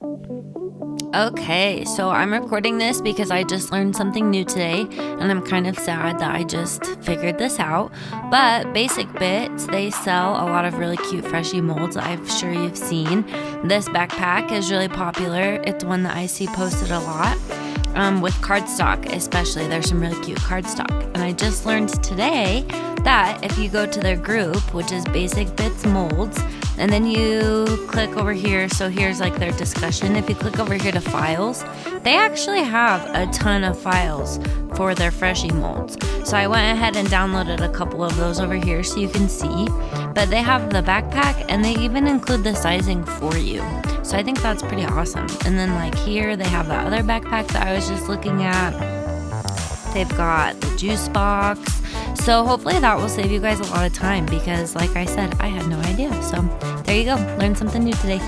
Okay, so I'm recording this because I just learned something new today, and I'm kind of sad that I just figured this out. But Baysic Bits, they sell a lot of really cute Freshie molds I'm sure you've seen. This backpack is really popular. It's one that I see posted a lot. With cardstock especially, there's some really cute cardstock. And I just learned today that if you go to their group, which is Baysic Bits Molds, and then you click over here, so here's like their discussion. If you click over here to files, they actually have a ton of files for their Freshie molds. So I went ahead and downloaded a couple of those over here so you can see. But they have the backpack and they even include the sizing for you. So I think that's pretty awesome. And then like here, they have that other backpack that I was just looking at. They've got the juice box. So hopefully that will save you guys a lot of time because like I said, I had no idea. So there you go. Learned something new today.